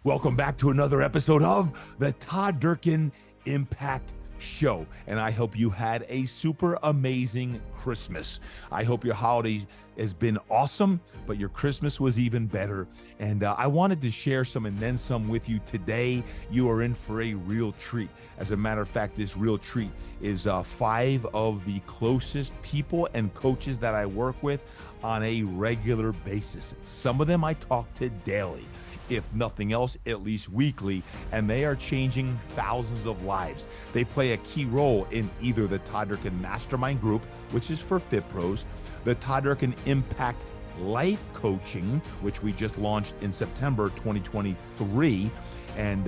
Welcome back to another episode of the Todd Durkin Impact Show. And I hope you had a super amazing Christmas. I hope your holiday has been awesome, but your Christmas was even better. And I wanted to share some and then some with you today. You are in for a real treat. As a matter of fact, this real treat is 5 of the closest people and coaches that I work with on a regular basis. Some of them I talk to daily, if nothing else, at least weekly, and they are changing thousands of lives. They play a key role in either the Todd Durkin Mastermind group, which is for Fit Pros, the Todd Durkin Impact Life Coaching, which we just launched in September 2023, and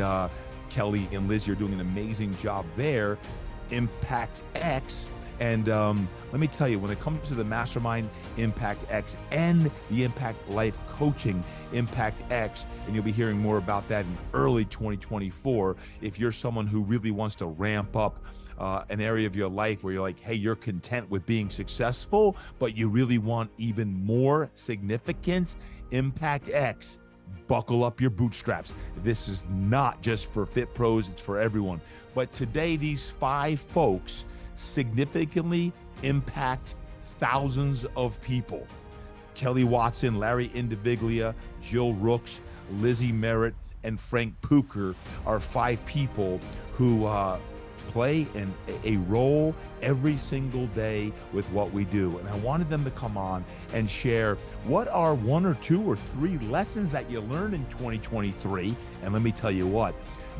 Kelli and Lizzie are doing an amazing job there, Impact X. And let me tell you, when it comes to the Mastermind Impact X and the Impact Life Coaching Impact X, and you'll be hearing more about that in early 2024, if you're someone who really wants to ramp up an area of your life where you're like, hey, you're content with being successful, but you really want even more significance, Impact X, buckle up your bootstraps. This is not just for Fit Pros, it's for everyone. But today, these 5 folks significantly impact thousands of people. Kelli Watson, Larry Indiviglia, Jill Rooks, Lizzie Merritt, and Frank Pucher are 5 people who play a role every single day with what we do. And I wanted them to come on and share what are 1 or 2 or 3 lessons that you learned in 2023. And let me tell you what,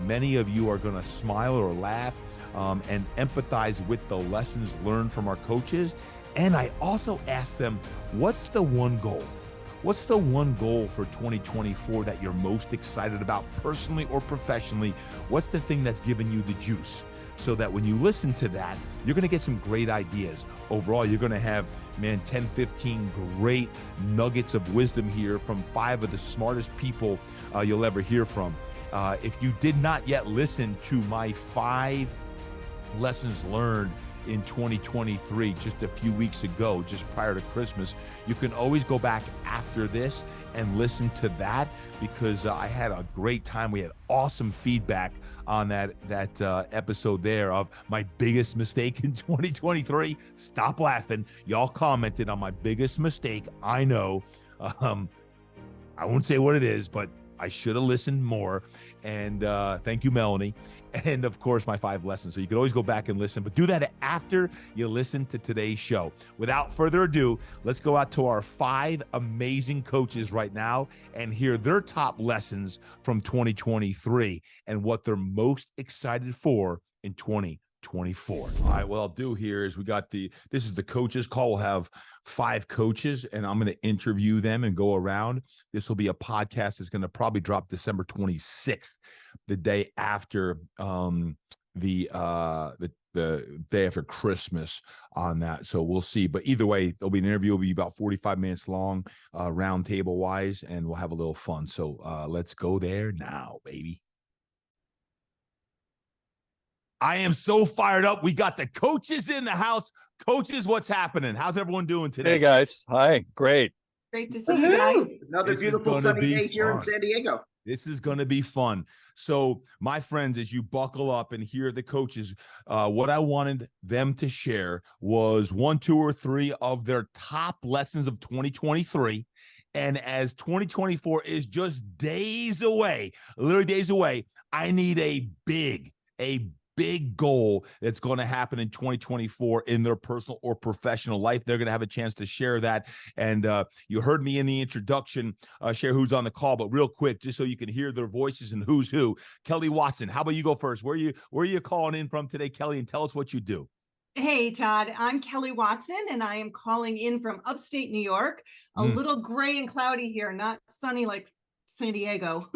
many of you are going to smile or laugh and empathize with the lessons learned from our coaches. And I also asked them, what's the one goal? What's the one goal for 2024 that you're most excited about personally or professionally? What's the thing that's giving you the juice? So that when you listen to that, you're going to get some great ideas. Overall, you're going to have, 10, 15 great nuggets of wisdom here from 5 of the smartest people you'll ever hear from. If you did not yet listen to my 5 lessons learned in 2023, just a few weeks ago, just prior to Christmas, you can always go back after this and listen to that, because I had a great time. We had awesome feedback on that episode there of my biggest mistake in 2023. Stop laughing. Y'all commented on my biggest mistake. I know. I won't say what it is, but I should have listened more. And thank you, Melanie. And of course, my 5 lessons. So you can always go back and listen, but do that after you listen to today's show. Without further ado, let's go out to our 5 amazing coaches right now and hear their top lessons from 2023 and what they're most excited for in 2024. All right, what I'll do here is this is the coaches call. We'll have 5 coaches and I'm going to interview them and go around. This will be a podcast that's going to probably drop December 26th, the day after the day after Christmas on that. So we'll see. But either way, there'll be an interview. It'll be about 45 minutes long, round table wise, and we'll have a little fun. So let's go there now, baby. I am so fired up. We got the coaches in the house. Coaches, what's happening? How's everyone doing today? Hey, guys. Hi. Great. Great to see you guys. Another beautiful sunny day here in San Diego. This is going to be fun. So, my friends, as you buckle up and hear the coaches, what I wanted them to share was 1, 2, or 3 of their top lessons of 2023. And as 2024 is just days away, literally days away, I need a big goal that's going to happen in 2024 in their personal or professional life. They're going to have a chance to share that. And you heard me in the introduction share who's on the call, but real quick, just so you can hear their voices and who's who. Kelli Watson, how about you go first? Where are you calling in from today, Kelli, and tell us what you do? Hey, Todd, I'm Kelli Watson, and I am calling in from upstate New York. A little gray and cloudy here, not sunny like San Diego,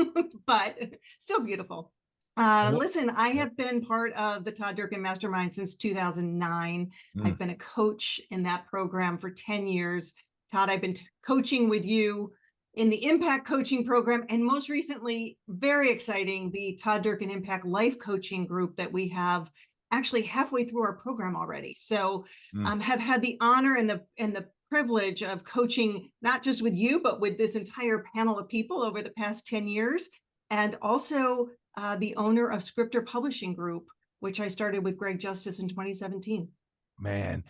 but still beautiful. Listen, I have been part of the Todd Durkin Mastermind since 2009. I've been a coach in that program for 10 years. Todd, I've been coaching with you in the Impact Coaching Program, and most recently, very exciting, the Todd Durkin Impact Life Coaching Group that we have actually halfway through our program already. So have had the honor and the privilege of coaching, not just with you, but with this entire panel of people over the past 10 years. and also the owner of Scripter Publishing Group, which I started with Greg Justice in 2017. Man,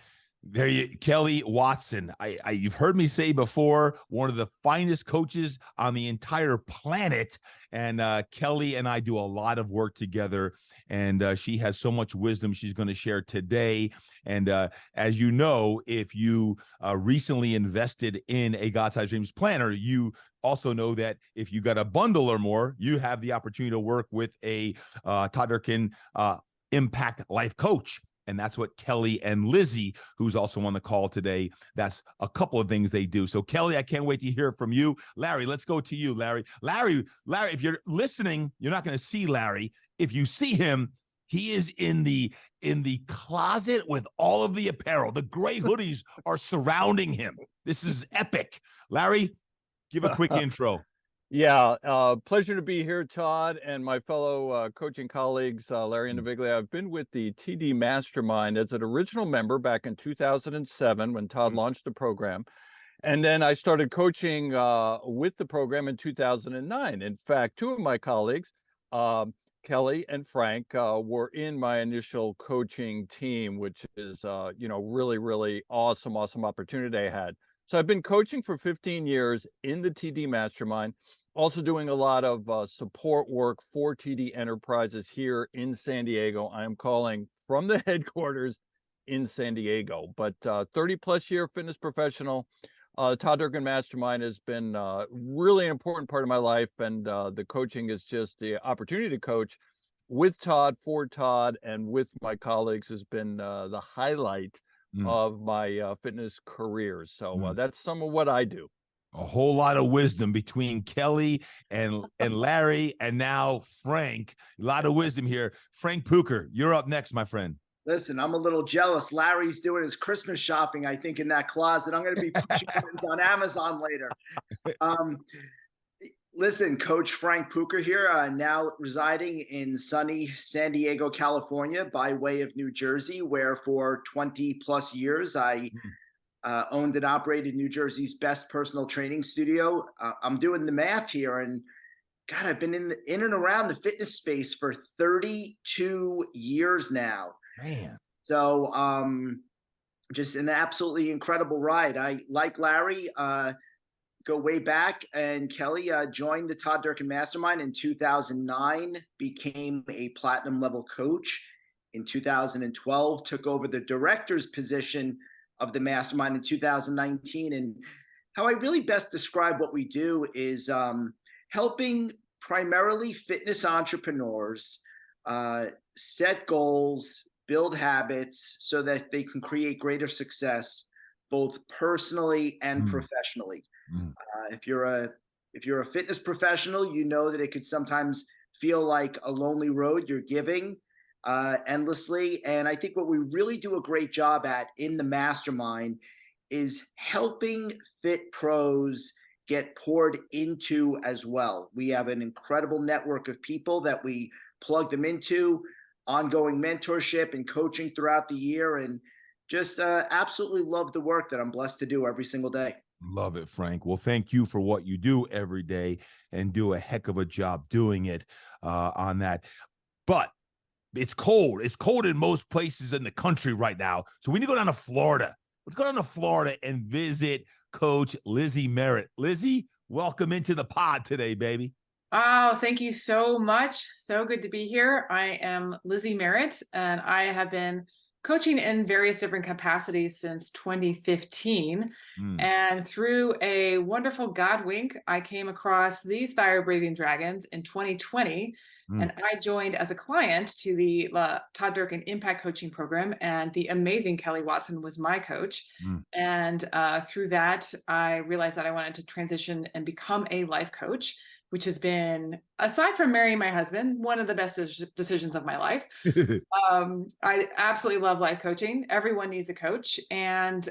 there you, Kelli Watson. You've heard me say before, one of the finest coaches on the entire planet. And Kelli and I do a lot of work together, and she has so much wisdom she's going to share today. And as you know, if you recently invested in a God Size Dreams planner, you also know that if you got a bundle or more, you have the opportunity to work with a Todd Durkin Impact Life Coach. And that's what Kelli and Lizzie, who's also on the call today, that's a couple of things they do. So Kelli, I can't wait to hear from you. Larry, let's go to you, Larry. Larry, if you're listening, you're not going to see Larry. If you see him, he is in the closet with all of the apparel. The gray hoodies are surrounding him. This is epic. Larry, give a quick intro. Yeah, pleasure to be here, Todd, and my fellow coaching colleagues, Larry and Indiviglia. I've been with the TD Mastermind as an original member back in 2007 when Todd launched the program. And then I started coaching with the program in 2009. In fact, two of my colleagues, Kelli and Frank, were in my initial coaching team, which is, really, really awesome opportunity I had. So I've been coaching for 15 years in the TD Mastermind. Also doing a lot of support work for TD Enterprises here in San Diego. I am calling from the headquarters in San Diego, but 30 plus year fitness professional. Todd Durkin Mastermind has been really an important part of my life, and the coaching is just the opportunity to coach with Todd, for Todd, and with my colleagues has been the highlight of my fitness career. So that's some of what I do. A whole lot of wisdom between Kelli and Larry, and now Frank. A lot of wisdom here. Frank Pucher, you're up next, my friend. Listen, I'm a little jealous. Larry's doing his Christmas shopping, I think, in that closet. I'm going to be pushing buttons on Amazon later. Listen, Coach Frank Pucher here, now residing in sunny San Diego, California, by way of New Jersey, where for 20 plus years I owned and operated New Jersey's best personal training studio. I'm doing the math here, and God, I've been in and around the fitness space for 32 years now. Man. So just an absolutely incredible ride. I, like Larry, go way back, and Kelli joined the Todd Durkin Mastermind in 2009, became a platinum level coach in 2012, took over the director's position of the Mastermind in 2019. And how I really best describe what we do is helping primarily fitness entrepreneurs set goals, build habits so that they can create greater success, both personally and professionally. If you're a fitness professional, you know that it could sometimes feel like a lonely road you're giving endlessly. And I think what we really do a great job at in the Mastermind is helping fit pros get poured into as well. We have an incredible network of people that we plug them into, ongoing mentorship and coaching throughout the year, and just absolutely love the work that I'm blessed to do every single day. Love it, Frank. Well, thank you for what you do every day and do a heck of a job doing it on that. But it's cold. It's cold in most places in the country right now. So we need to go down to Florida. Let's go down to Florida and visit Coach Lizzie Merritt. Lizzie, welcome into the pod today, baby. Oh, thank you so much. So good to be here. I am Lizzie Merritt, and I have been coaching in various different capacities since 2015. And through a wonderful God wink, I came across these fire breathing dragons in 2020. And I joined as a client to the Todd Durkin Impact Coaching Program, and the amazing Kelli Watson was my coach. And through that, I realized that I wanted to transition and become a life coach, which has been, aside from marrying my husband, one of the best decisions of my life. I absolutely love life coaching. Everyone needs a coach. And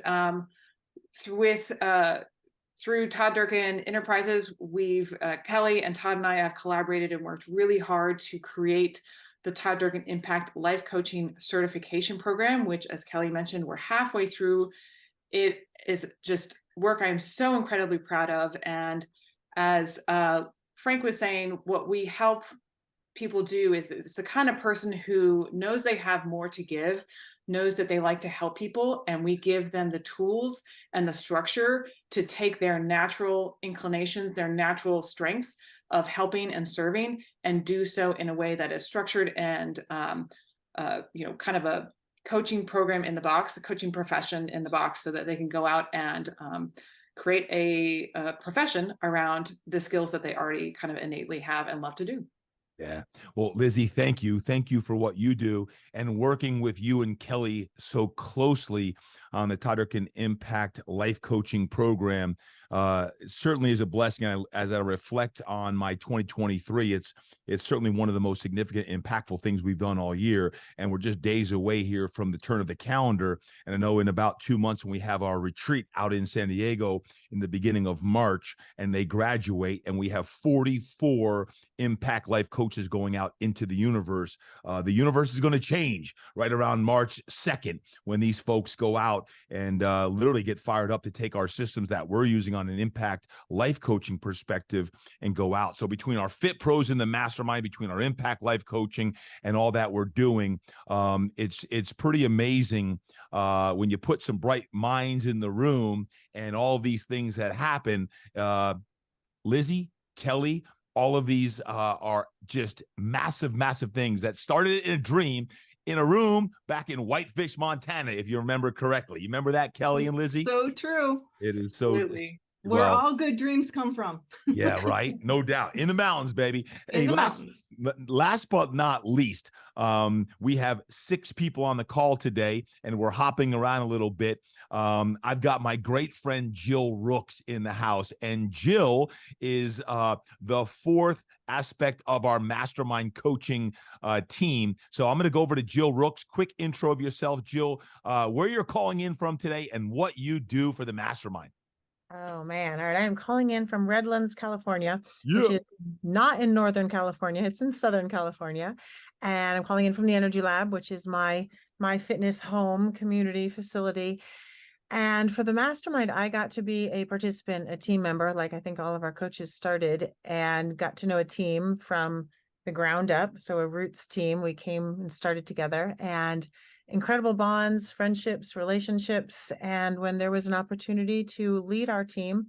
through Todd Durkin Enterprises, Kelli and Todd and I have collaborated and worked really hard to create the Todd Durkin Impact Life Coaching Certification Program, which, as Kelli mentioned, we're halfway through. It is just work I'm so incredibly proud of. And as Frank was saying, what we help people do is it's the kind of person who knows they have more to give, knows that they like to help people, and we give them the tools and the structure to take their natural inclinations, their natural strengths of helping and serving, and do so in a way that is structured and kind of a coaching program in the box, a coaching profession in the box, so that they can go out and create a profession around the skills that they already kind of innately have and love to do. Yeah. Well, Lizzie, thank you. Thank you for what you do, and working with you and Kelli so closely on the Todd Durkin Impact Life Coaching Program certainly is a blessing. As I reflect on my 2023, it's certainly one of the most significant, impactful things we've done all year. And we're just days away here from the turn of the calendar. And I know in about 2 months, when we have our retreat out in San Diego in the beginning of March, and they graduate, and we have 44 Impact Life coaches going out into the universe. The universe is going to change right around March 2nd when these folks go out and literally get fired up to take our systems that we're using on an impact life coaching perspective and go out. So between our Fit Pros and the Mastermind, between our impact life coaching and all that we're doing, it's pretty amazing when you put some bright minds in the room and all these things that happen. Lizzie, Kelli, all of these are just massive, massive things that started in a dream in a room back in Whitefish, Montana, if you remember correctly. You remember that, Kelli and Lizzie? So true. It is so. Absolutely. Where all good dreams come from. Yeah, right. No doubt. In the mountains, baby. In the mountains. Last but not least, we have 6 people on the call today, and we're hopping around a little bit. I've got my great friend Jill Rooks in the house, and Jill is the 4th aspect of our Mastermind coaching team. So I'm going to go over to Jill Rooks. Quick intro of yourself, Jill, where you're calling in from today and what you do for the Mastermind. Oh man. All right. I'm calling in from Redlands, California, which is not in Northern California. It's in Southern California. And I'm calling in from the Energy Lab, which is my fitness home community facility. And for the Mastermind, I got to be a participant, a team member, like I think all of our coaches started, and got to know a team from the ground up. So a Roots team, we came and started together, and incredible bonds, friendships, relationships. And when there was an opportunity to lead our team,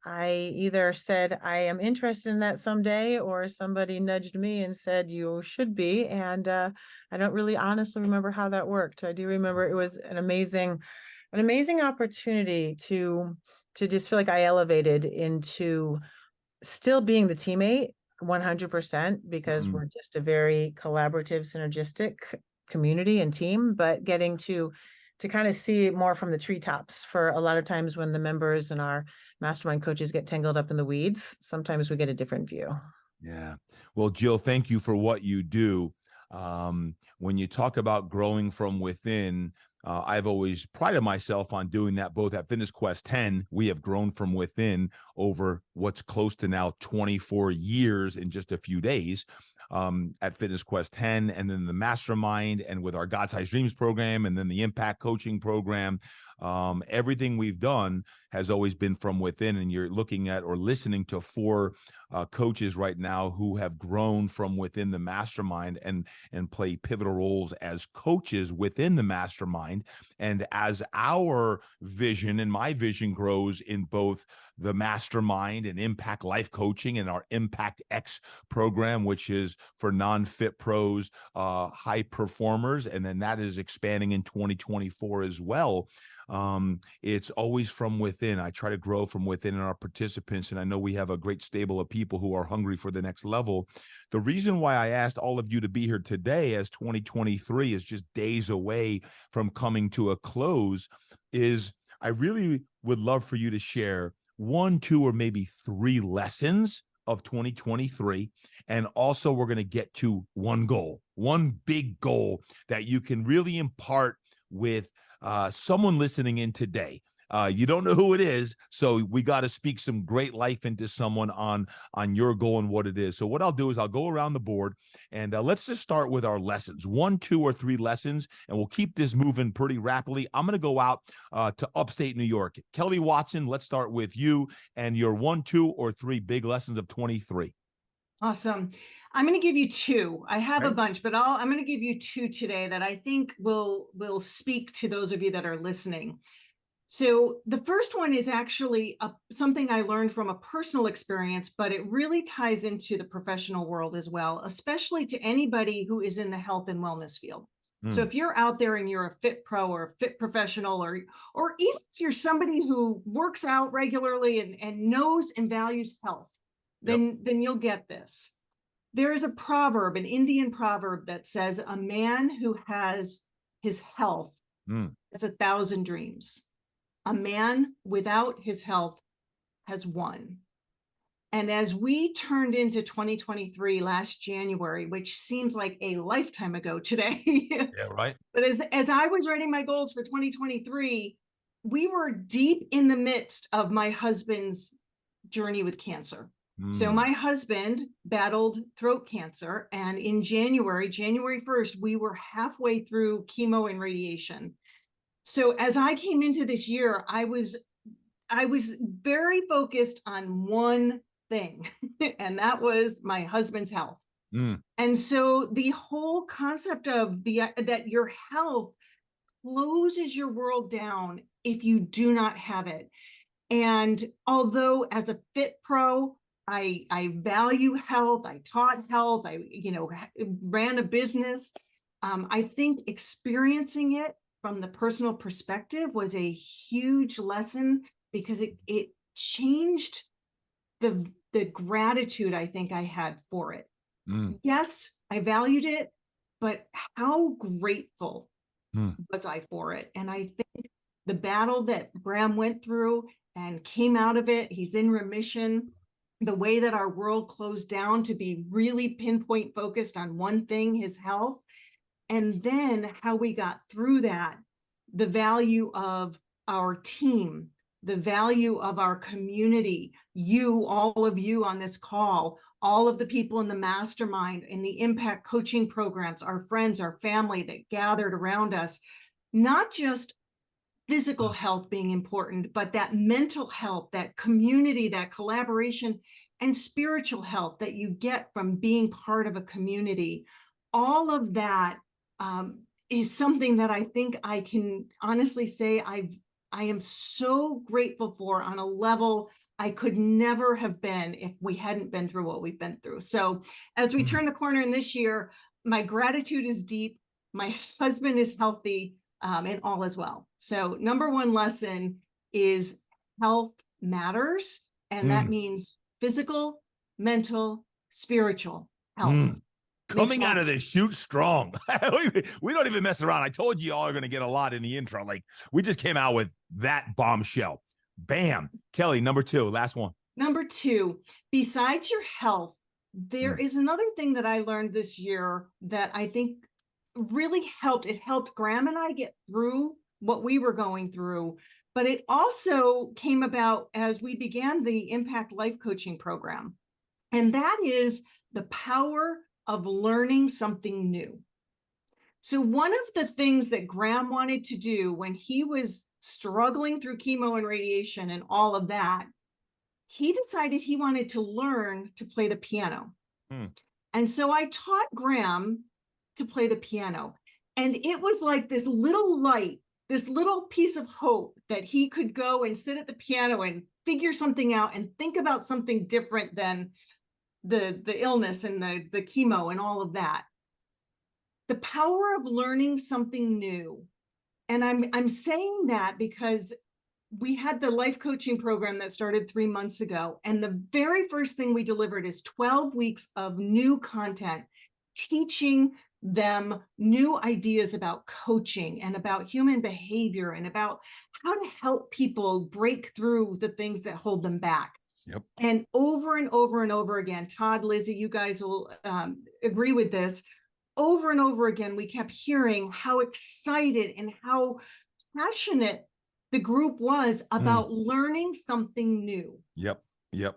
I either said, I am interested in that someday, or somebody nudged me and said, you should be. And I don't really honestly remember how that worked. I do remember it was an amazing opportunity to just feel like I elevated into still being the teammate 100%, because we're just a very collaborative, synergistic community and team, but getting to kind of see more from the treetops. For a lot of times when the members and our Mastermind coaches get tangled up in the weeds, sometimes we get a different view. Yeah. Well, Jill, thank you for what you do. When you talk about growing from within, I've always prided myself on doing that, both at Fitness Quest 10. We have grown from within over what's close to now 24 years in just a few days at Fitness Quest 10, and then the Mastermind, and with our God Size Dreams program, and then the Impact Coaching program. Everything we've done has always been from within, and you're looking at or listening to 4 coaches right now who have grown from within the Mastermind and play pivotal roles as coaches within the Mastermind. And as our vision and my vision grows in both the Mastermind and Impact Life Coaching and our Impact X program, which is for non-fit pros, high performers, and then that is expanding in 2024 as well. It's always from within. I try to grow from within in our participants, and I know we have a great stable of people who are hungry for the next level. The reason why I asked all of you to be here today, as 2023 is just days away from coming to a close, is I really would love for you to share 1, 2, or maybe 3 lessons of 2023. And also we're going to get to one goal, one big goal that you can really impart with someone listening in today. You don't know who it is, so we got to speak some great life into someone on your goal and what it is. So what I'll do is I'll go around the board, and let's just start with our lessons. 1, 2, or 3 lessons, and we'll keep this moving pretty rapidly. I'm going to go out to upstate New York. Kelli Watson, let's start with you and your 1, 2, or 3 big lessons of 23. Awesome. I'm going to give you two. I have a Okay. bunch, but I'm going to give you two today that I think will speak to those of you that are listening. So the first one is actually something I learned from a personal experience, but it really ties into the professional world as well, especially to anybody who is in the health and wellness field. So if you're out there and you're a fit pro or a fit professional, or even if you're somebody who works out regularly and knows and values health, then you'll get this. There is a proverb, an Indian proverb, that says a man who has his health has 1,000 dreams. A man without his health has one. And as we turned into 2023 last January, which seems like a lifetime ago today, Yeah, right. But as I was writing my goals for 2023, we were deep in the midst of my husband's journey with cancer. So my husband battled throat cancer, and in January 1st, we were halfway through chemo and radiation. So as I came into this year, I was very focused on one thing, and that was my husband's health. And so the whole concept of that your health closes your world down if you do not have it. And although as a fit pro, I value health, I taught health, I ran a business. I think experiencing it from the personal perspective was a huge lesson, because it changed the gratitude I think I had for it. Yes, I valued it, but how grateful was I for it? And I think the battle that Graham went through and came out of it, he's in remission. The way that our world closed down to be really pinpoint focused on one thing, his health, and then how we got through that, the value of our team, the value of our community, all of you on this call, all of the people in the mastermind, in the impact coaching programs, our friends, our family that gathered around us, not just physical health being important, but that mental health, that community, that collaboration, and spiritual health that you get from being part of a community. All of that is something that I think I can honestly say I am so grateful for on a level I could never have been if we hadn't been through what we've been through. So as we turn the corner in this year, my gratitude is deep. My husband is healthy, and all as well. So number one lesson is health matters. And that means physical, mental, spiritual health. Coming out of this shoot strong. We don't even mess around. I told you all are going to get a lot in the intro. Like, we just came out with that bombshell. Bam. Kelli, number two, last one. Number two, besides your health, there is another thing that I learned this year that I think really helped. It helped Graham and I get through what we were going through, but it also came about as we began the Impact Life Coaching Program. And that is the power of learning something new. So one of the things that Graham wanted to do when he was struggling through chemo and radiation and all of that, he decided he wanted to learn to play the piano. And so I taught Graham to play the piano. And it was like this little light, this little piece of hope that he could go and sit at the piano and figure something out and think about something different than the illness and the chemo and all of that. The power of learning something new. And I'm saying that because we had the life coaching program that started 3 months ago. And the very first thing we delivered is 12 weeks of new content, teaching them new ideas about coaching and about human behavior and about how to help people break through the things that hold them back. Yep. And over and over and over again, Todd, Lizzie, you guys will agree with this. Over and over again, we kept hearing how excited and how passionate the group was about learning something new. Yep.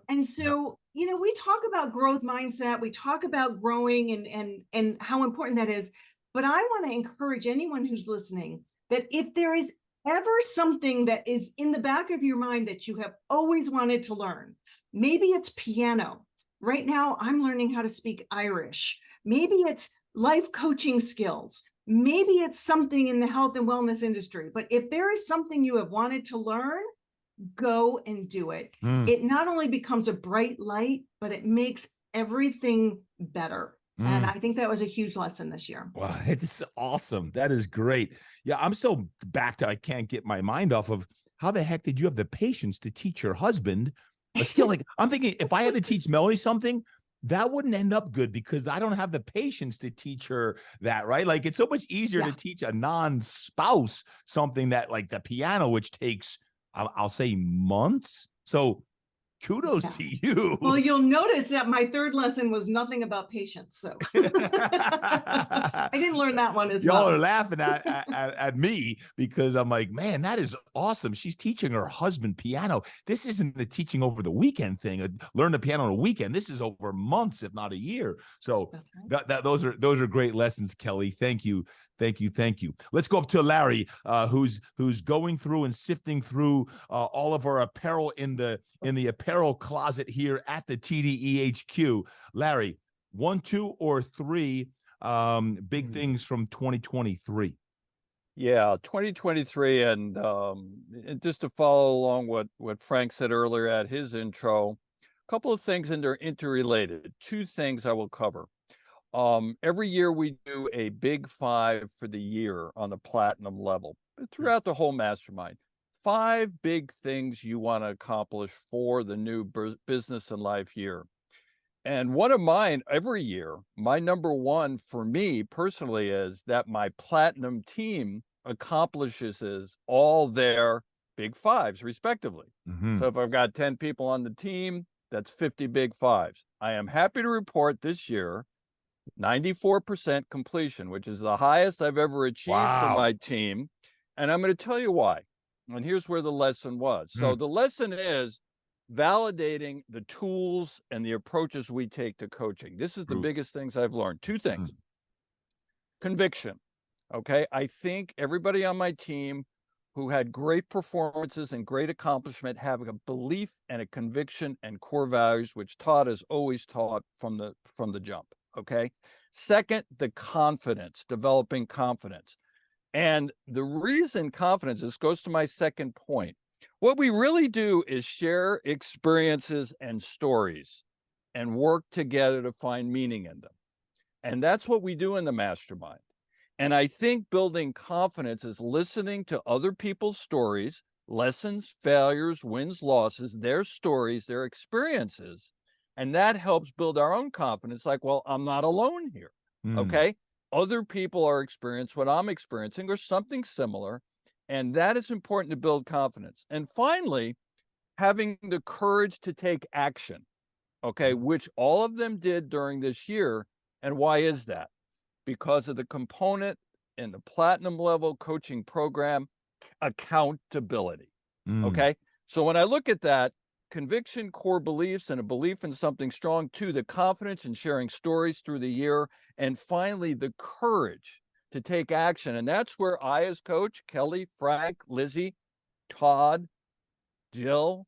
And so, we talk about growth mindset, we talk about growing and how important that is. But I want to encourage anyone who's listening that if there is ever something that is in the back of your mind that you have always wanted to learn, maybe it's piano, right now I'm learning how to speak Irish. Maybe it's life coaching skills. Maybe it's something in the health and wellness industry. But if there is something you have wanted to learn, go and do it. It not only becomes a bright light, but it makes everything better. And I think that was a huge lesson this year. Wow, it's awesome. That is great. Yeah, I'm so back to, I can't get my mind off of how the heck did you have the patience to teach your husband a skill? Like, I'm thinking if I had to teach Melanie something, that wouldn't end up good because I don't have the patience to teach her that, right? Like, it's so much easier to teach a non-spouse something that, like the piano, which takes, I'll say, months. So kudos to you. Well, you'll notice that my third lesson was nothing about patience. So I didn't learn that one as well. Y'all are laughing at me because I'm like, man, that is awesome. She's teaching her husband piano. This isn't the teaching over the weekend thing. Learn the piano on a weekend. This is over months, if not a year. So those are great lessons, Kelli. Thank you. Thank you. Thank you. Let's go up to Larry, who's going through and sifting through all of our apparel in the apparel closet here at the TDEHQ. Larry, 1, 2, or 3 big things from 2023. Yeah, 2023, and just to follow along what Frank said earlier at his intro, a couple of things, and they're interrelated. 2 things I will cover. Every year we do a big 5 for the year on the platinum level throughout the whole mastermind. 5 big things you want to accomplish for the new business and life year. And one of mine every year, my number one for me personally is that my platinum team accomplishes all their big 5s respectively. So if I've got 10 people on the team, that's 50 big 5s. I am happy to report this year 94% completion, which is the highest I've ever achieved for my team. And I'm going to tell you why. And here's where the lesson was. So the lesson is validating the tools and the approaches we take to coaching. This is the biggest things I've learned. 2 things. Conviction. Okay. I think everybody on my team who had great performances and great accomplishment have a belief and a conviction and core values, which Todd has always taught from the jump. Okay. Second, the confidence, developing confidence. And the reason confidence, this goes to my second point. What we really do is share experiences and stories and work together to find meaning in them. And that's what we do in the mastermind. And I think building confidence is listening to other people's stories, lessons, failures, wins, losses, their stories, their experiences. And that helps build our own confidence. Like, well, I'm not alone here. Okay. Other people are experiencing what I'm experiencing or something similar. And that is important to build confidence. And finally, having the courage to take action. Okay. Which all of them did during this year. And why is that? Because of the component in the platinum level coaching program, accountability. Okay. So when I look at that, conviction, core beliefs, and a belief in something strong, 2, the confidence in sharing stories through the year, and finally, the courage to take action. And that's where I, as coach, Kelli, Frank, Lizzie, Todd, Jill,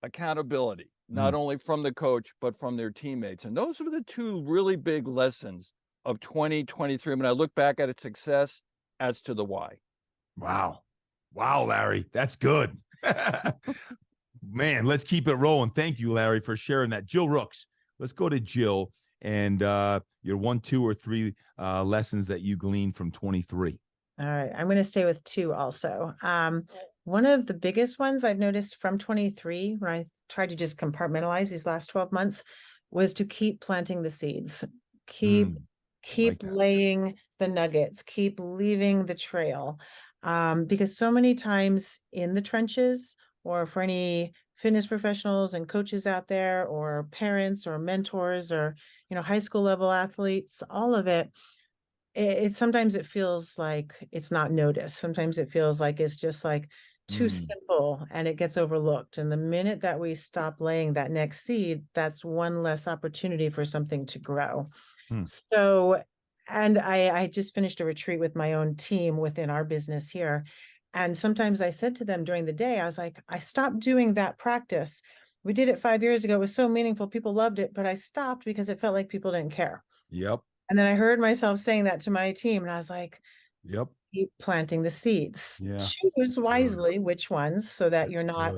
accountability, not only from the coach, but from their teammates. And those are the 2 really big lessons of 2023. When I look back at its success as to the why. Wow, Larry, that's good. Man, let's keep it rolling. Thank you, Larry, for sharing that. Jill Rooks, let's go to Jill and your 1, 2, or 3 lessons that you gleaned from 23. All right, I'm going to stay with 2 also. One of the biggest ones I've noticed from 23, when I tried to just compartmentalize these last 12 months, was to keep planting the seeds, keep laying the nuggets, keep leaving the trail. Because so many times in the trenches, or for any fitness professionals and coaches out there, or parents or mentors, or, high school level athletes, all of it, sometimes it feels like it's not noticed. Sometimes it feels like it's just like too simple and it gets overlooked. And the minute that we stop laying that next seed, that's one less opportunity for something to grow. So, and I just finished a retreat with my own team within our business here. And sometimes I said to them during the day, I was like, I stopped doing that practice We did it 5 years ago. It was so meaningful. People loved it, but I stopped because it felt like people didn't care. Yep. And then I heard myself saying that to my team, and I was like, Yep. keep planting the seeds. Yeah. Choose wisely which ones, so that you're not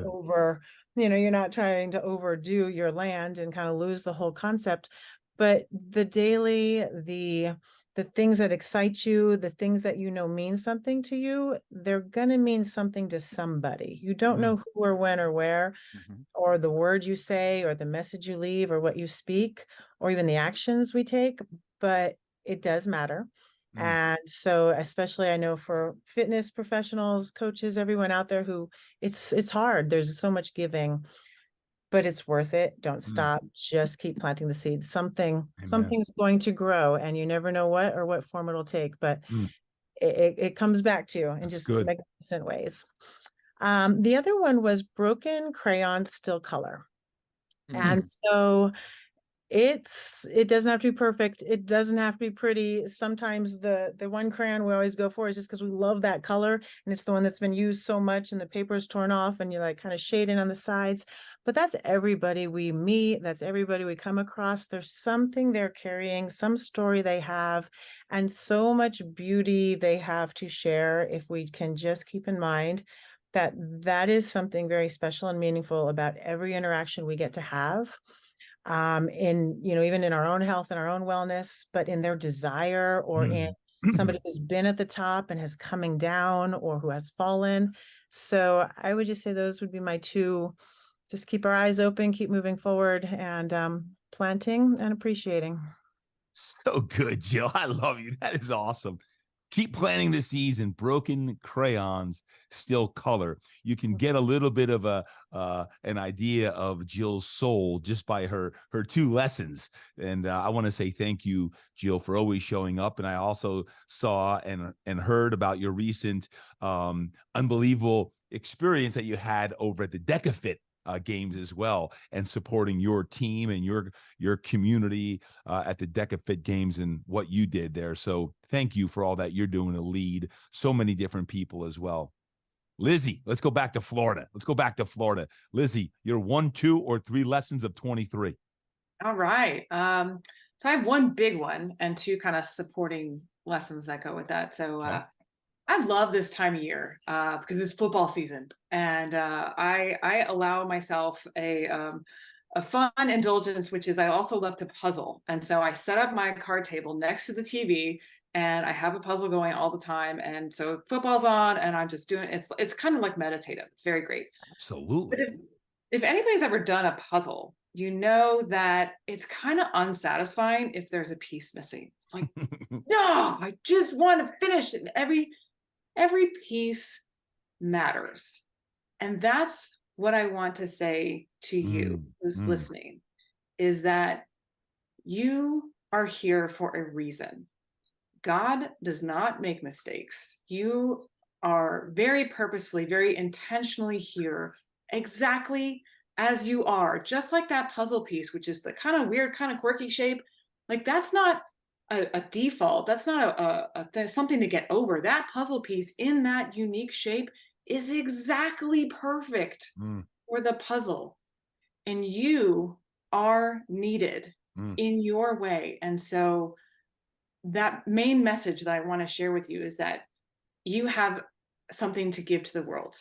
you're not trying to overdo your land and kind of lose the whole concept. But the daily, the things that excite you, the things that mean something to you, they're going to mean something to somebody. You don't know who or when or where, or the word you say, or the message you leave, or what you speak, or even the actions we take, but it does matter. And so, especially I know for fitness professionals, coaches, everyone out there who it's hard. There's so much giving, but it's worth it. Don't stop. Just keep planting the seeds. Something's going to grow, and you never know what form it'll take, but it comes back to you in just magnificent ways. The other one was broken crayon still color. And so it doesn't have to be perfect. It doesn't have to be pretty. Sometimes the one crayon we always go for is just because we love that color, and it's the one that's been used so much and the paper is torn off and you like kind of shade in on the sides. But that's everybody we meet. That's everybody we come across. There's something they're carrying, some story they have, and so much beauty they have to share. If we can just keep in mind that is something very special and meaningful about every interaction we get to have. Even in our own health and our own wellness, but in their desire, or in somebody who's been at the top and has coming down, or who has fallen. So I would just say those would be my two. Just keep our eyes open, keep moving forward, and planting and appreciating. So good, Jill. I love you. That is awesome. Keep planting the seeds in broken crayons, still color. You can get a little bit of an idea of Jill's soul just by her two lessons. And I want to say thank you, Jill, for always showing up. And I also saw and heard about your recent unbelievable experience that you had over at the DecaFit games as well, and supporting your team and your community at the DecaFit games and what you did there. So thank you for all that you're doing to lead so many different people as well. Lizzie, let's go back to Florida. Lizzie, your 1, 2, or 3 lessons of 23. All right. So I have one big one and 2 kind of supporting lessons that go with that. So I love this time of year because it's football season, and I allow myself a fun indulgence, which is I also love to puzzle. And so I set up my card table next to the TV, and I have a puzzle going all the time. And so football's on, and I'm just doing it's kind of like meditative. It's very great. Absolutely. But if anybody's ever done a puzzle, you know that it's kind of unsatisfying if there's a piece missing. It's like, no, I just want to finish it. Every piece matters. And that's what I want to say to you who's listening, is that you are here for a reason. God does not make mistakes. You are very purposefully, very intentionally here exactly as you are, just like that puzzle piece, which is the kind of weird, kind of quirky shape. Like that's not a default. That's not something to get over. That puzzle piece in that unique shape is exactly perfect for the puzzle. And you are needed in your way. And so that main message that I want to share with you is that you have something to give to the world,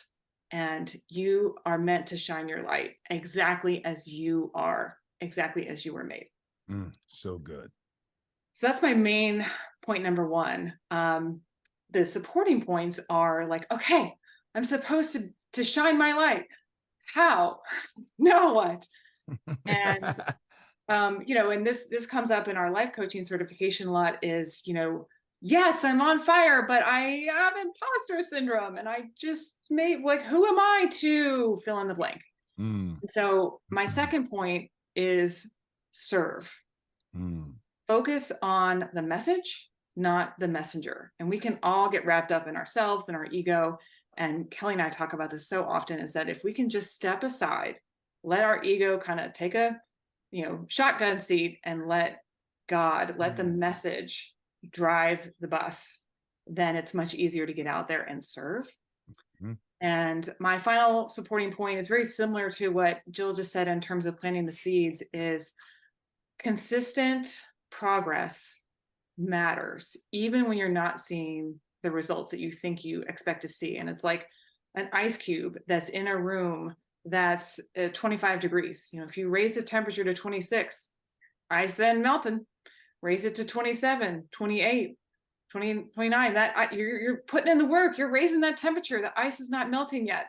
and you are meant to shine your light exactly as you are, exactly as you were made. So good. So that's my main point number 1. The supporting points are like, okay, I'm supposed to shine my light. How? Now what? And and this comes up in our life coaching certification a lot is, yes, I'm on fire, but I have imposter syndrome, and I just who am I to fill in the blank? So my second point is serve. Focus on the message, not the messenger. And we can all get wrapped up in ourselves and our ego. And Kelli and I talk about this so often, is that if we can just step aside, let our ego kind of take a, shotgun seat, and let God, let the message drive the bus, then it's much easier to get out there and serve. And my final supporting point is very similar to what Jill just said in terms of planting the seeds, is consistent progress matters, even when you're not seeing the results that you think you expect to see. And it's like an ice cube that's in a room that's 25 degrees. You know, if you raise the temperature to 26, ice then melting, raise it to 27, 28, 20, 29, that you're putting in the work, you're raising that temperature, the ice is not melting yet.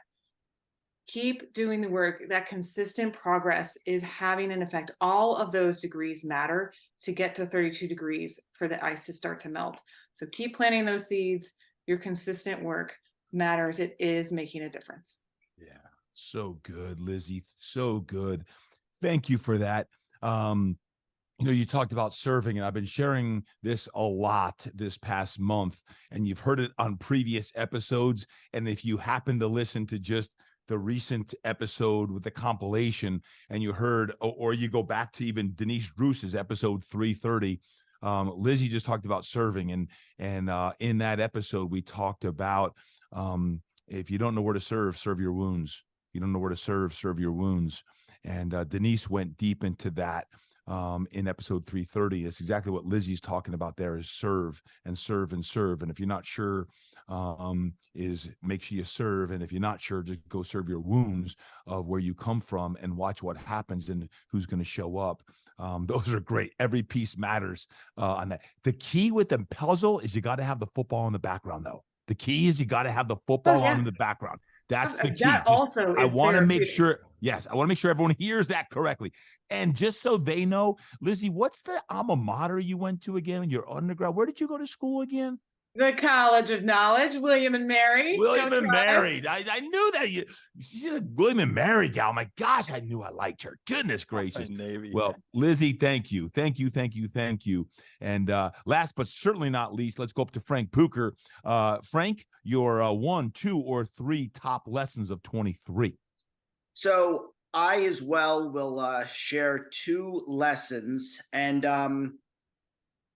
Keep doing the work. That consistent progress is having an effect. All of those degrees matter to get to 32 degrees for the ice to start to melt. So keep planting those seeds. Your consistent work matters. It is making a difference. Yeah, so good, Lizzie. So good. Thank you for that. You know, you talked about serving, and I've been sharing this a lot this past month, and you've heard it on previous episodes. And if you happen to listen to just the recent episode with the compilation, and you heard, or you go back to even Denise Druce's episode 330, Lizzie just talked about serving. And in that episode, we talked about, if you don't know where to serve your wounds. You don't know where to serve your wounds. And Denise went deep into that in episode 330. It's exactly what Lizzie's talking about there, is serve and serve and serve. And if you're not sure, is make sure you serve. And if you're not sure, just go serve your wounds of where you come from and watch what happens and who's going to show up. Those are great. Every piece matters on that. The key with the puzzle is you got to have the football in the background, though. The key is you got to have the football on in the background. That's the key. I want to make sure, yes, I want to make sure everyone hears that correctly. And just so they know, Lizzie, what's the alma mater you went to again? Your undergrad? Where did you go to school again? The College of Knowledge, William and Mary. William and Mary. I knew that she's a William and Mary gal. My gosh, I knew I liked her. Goodness gracious. Navy. Well, Lizzie, thank you. Thank you. And last but certainly not least, let's go up to Frank Pucher. Frank, your 1, 2, or 3 top lessons of 23. So I as well will share 2 lessons. And,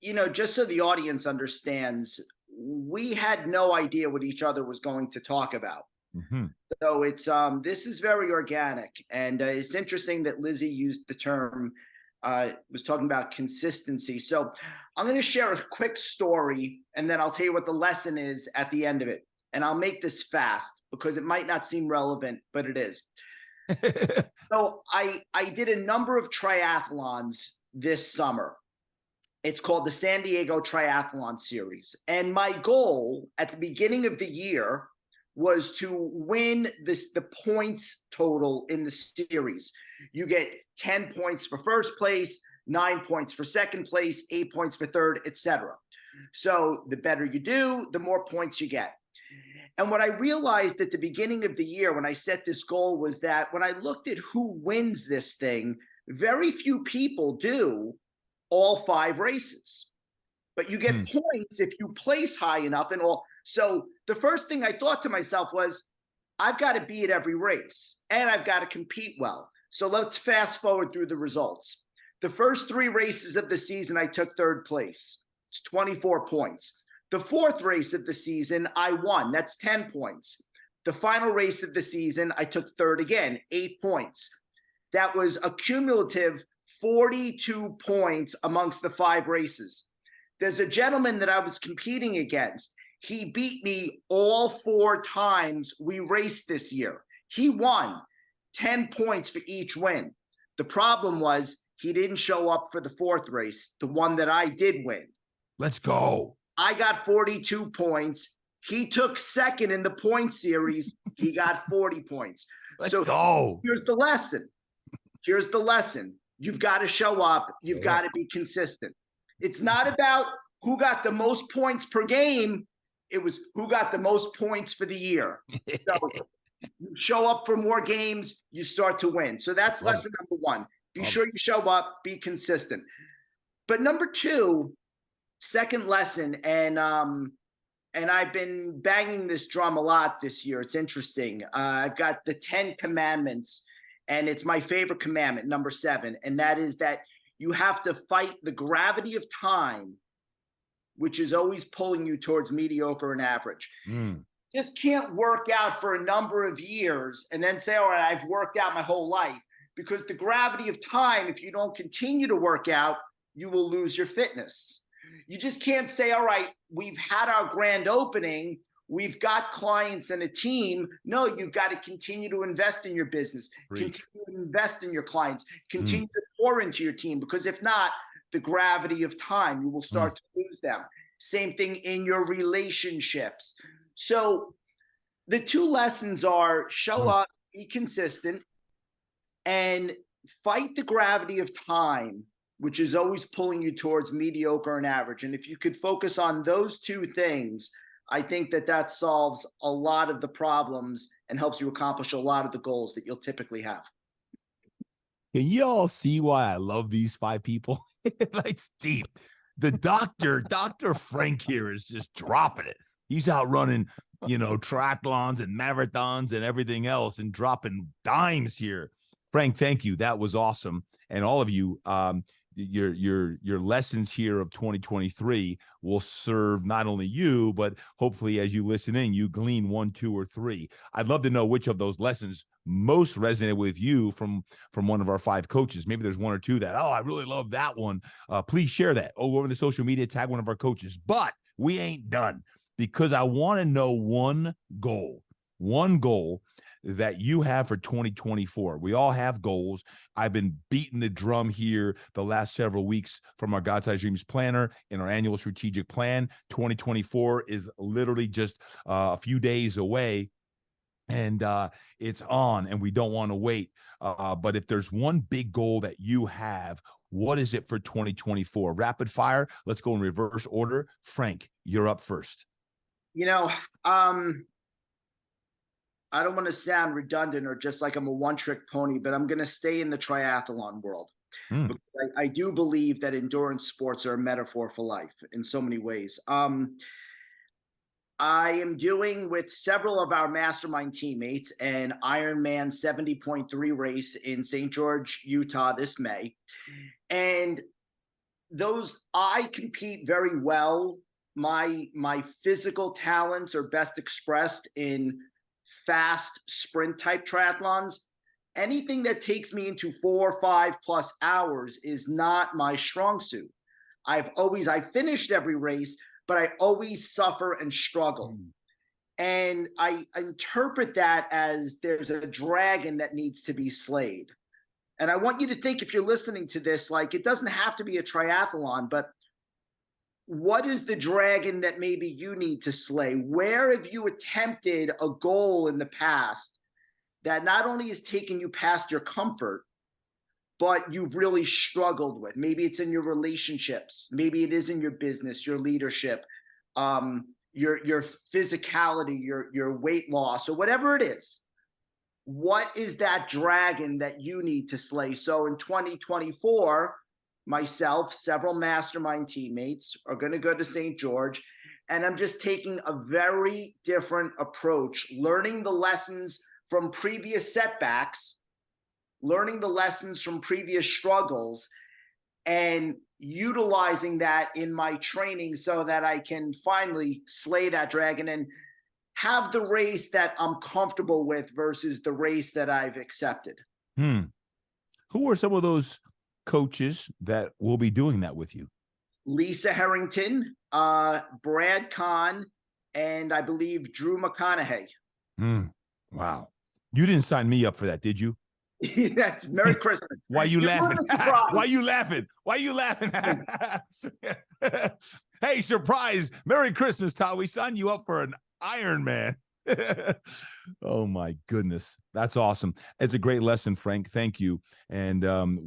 you know, just so the audience understands, we had no idea what each other was going to talk about. Mm-hmm. So it's this is very organic. And it's interesting that Lizzie used the term, was talking about consistency. So I'm going to share a quick story, and then I'll tell you what the lesson is at the end of it. And I'll make this fast because it might not seem relevant, but it is. So I did a number of triathlons this summer. It's called the San Diego Triathlon Series. And my goal at the beginning of the year was to win the points total in the series. You get 10 points for first place, 9 points for second place, 8 points for third, etc. So the better you do, the more points you get. And what I realized at the beginning of the year when I set this goal was that when I looked at who wins this thing, very few people do all 5 races. But you get points if you place high enough and all. So the first thing I thought to myself was, I've got to be at every race and I've got to compete well. So let's fast forward through the results. The first 3 races of the season, I took 3rd place. It's 24 points. The 4th race of the season, I won. That's 10 points. The final race of the season, I took 3rd again, 8 points. That was a cumulative 42 points amongst the 5 races. There's a gentleman that I was competing against. He beat me all 4 times we raced this year. He won 10 points for each win. The problem was he didn't show up for the 4th race, the one that I did win. Let's go. I got 42 points. He took 2nd in the point series. He got 40 points. Let's go. Here's the lesson. You've got to show up. You've got to be consistent. It's not about who got the most points per game. It was who got the most points for the year. So you show up for more games, you start to win. So that's lesson number 1. Be sure you show up, be consistent. But number 2, second lesson, and I've been banging this drum a lot this year. It's interesting. I've got the 10 commandments, and it's my favorite commandment, number 7, and that is that you have to fight the gravity of time, which is always pulling you towards mediocre and average. just can't work out for a number of years and then say, all right, I've worked out my whole life. Because the gravity of time, if you don't continue to work out, you will lose your fitness. You just can't say, all right, we've had our grand opening, we've got clients and a team. No, you've got to continue to invest in your business, continue to invest in your clients, continue to pour into your team, because if not, the gravity of time, you will start to lose them. Same thing in your relationships. So the two lessons are show up, be consistent, and fight the gravity of time, which is always pulling you towards mediocre and average. And if you could focus on those two things, I think that solves a lot of the problems and helps you accomplish a lot of the goals that you'll typically have. Can you all see why I love these 5 people? It's deep. The Dr. Frank here is just dropping it. He's out running, triathlons and marathons and everything else and dropping dimes here. Frank, thank you. That was awesome. And all of you, your lessons here of 2023 will serve not only you, but hopefully as you listen in, you glean 1, 2, or 3. I'd love to know which of those lessons most resonated with you from one of our 5 coaches. Maybe there's 1 or 2 that, I really love that one. Please share that over the social media, tag one of our coaches. But we ain't done, because I want to know one goal that you have for 2024. We all have goals. I've been beating the drum here the last several weeks from our God Size Dreams planner in our annual strategic plan. 2024 is literally just a few days away, and it's on, and we don't want to wait. But if there's one big goal that you have, what is it for 2024? Rapid fire. Let's go in reverse order. Frank, you're up first. I don't want to sound redundant or just like I'm a one-trick pony, but I'm going to stay in the triathlon world. Because I do believe that endurance sports are a metaphor for life in so many ways. I am doing with several of our Mastermind teammates an Ironman 70.3 race in St. George, Utah this May. And I compete very well. My physical talents are best expressed in fast sprint type triathlons. Anything that takes me into 4 or 5+ hours is not my strong suit. I finished every race, but I always suffer and struggle. And I interpret that as there's a dragon that needs to be slayed. And I want you to think, if you're listening to this, like, it doesn't have to be a triathlon, but what is the dragon that maybe you need to slay? Where have you attempted a goal in the past that not only has taken you past your comfort, but you've really struggled with? Maybe it's in your relationships. Maybe it is in your business, your leadership, your physicality, your weight loss, or whatever it is. What is that dragon that you need to slay? So in 2024, myself, several Mastermind teammates are going to go to St. George, and I'm just taking a very different approach, learning the lessons from previous setbacks, learning the lessons from previous struggles, and utilizing that in my training so that I can finally slay that dragon and have the race that I'm comfortable with versus the race that I've accepted. Who are some of those coaches that will be doing that with you? Lisa Harrington, Brad Kahn, and I believe Drew McConaughey. Wow. You didn't sign me up for that, did you? That's Merry Christmas. Why you laughing? Why you laughing? Why you laughing? Hey, surprise. Merry Christmas, Todd. We signed you up for an Ironman. Oh my goodness, that's awesome. It's a great lesson, Frank. Thank you. And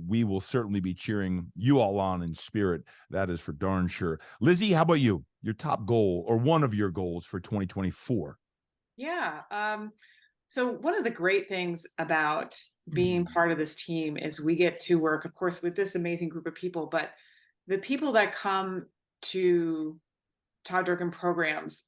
we will certainly be cheering you all on in spirit. That is for darn sure. Lizzie, how about you? Your top goal, or one of your goals for 2024? Yeah. So one of the great things about being part of this team is we get to work, of course, with this amazing group of people, but the people that come to Todd Durkin programs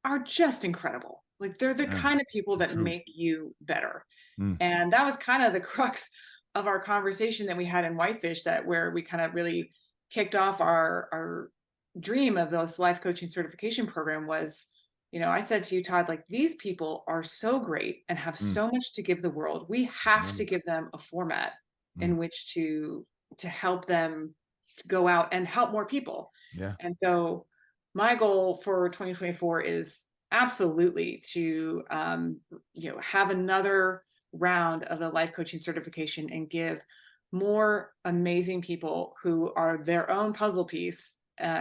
are just incredible. Like, they're the kind of people that make you better. And that was kind of the crux of our conversation that we had in Whitefish, where we kind of really kicked off our dream of this life coaching certification program, was I said to you, Todd, like, these people are so great and have so much to give the world. We have to give them a format in which to help them to go out and help more people. Yeah. And so my goal for 2024 is absolutely to have another round of the life coaching certification and give more amazing people who are their own puzzle piece,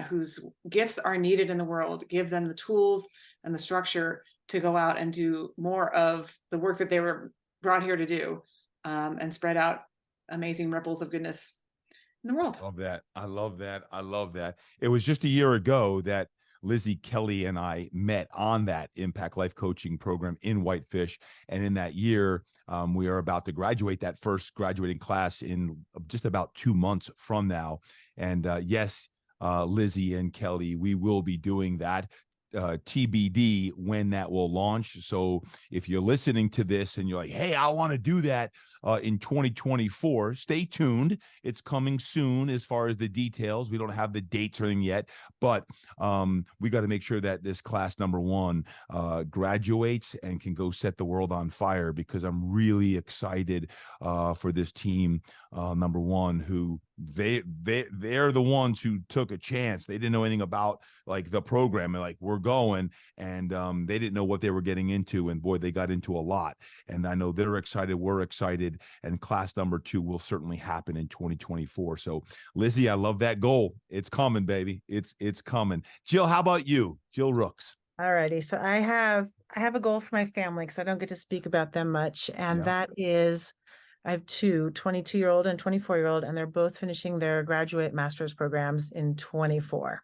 whose gifts are needed in the world, give them the tools and the structure to go out and do more of the work that they were brought here to do, and spread out amazing ripples of goodness in the world. Love that. I love that. I love that. It was just a year ago that Lizzie, Kelli, and I met on that Impact Life Coaching program in Whitefish. And in that year, we are about to graduate that first graduating class in just about 2 months from now. And yes, Lizzie and Kelli, we will be doing that. TBD when that will launch. So if you're listening to this and you're like, hey, I want to do that in 2024, stay tuned. It's coming soon as far as the details. We don't have the dates or anything yet, but we got to make sure that this class number 1 graduates and can go set the world on fire, because I'm really excited for this team, number 1, who they're the ones who took a chance. They didn't know anything about like the program, and like, we're going, and they didn't know what they were getting into, and boy, they got into a lot. And I know they're excited, we're excited, and class number 2 will certainly happen in 2024. So Lizzie, I love that goal. It's coming, baby. It's coming. Jill, how about you? Jill Rooks. All righty. So I have a goal for my family, because I don't get to speak about them much. And that is, I have 2, 22-year-old and 24-year-old, and they're both finishing their graduate master's programs in 24.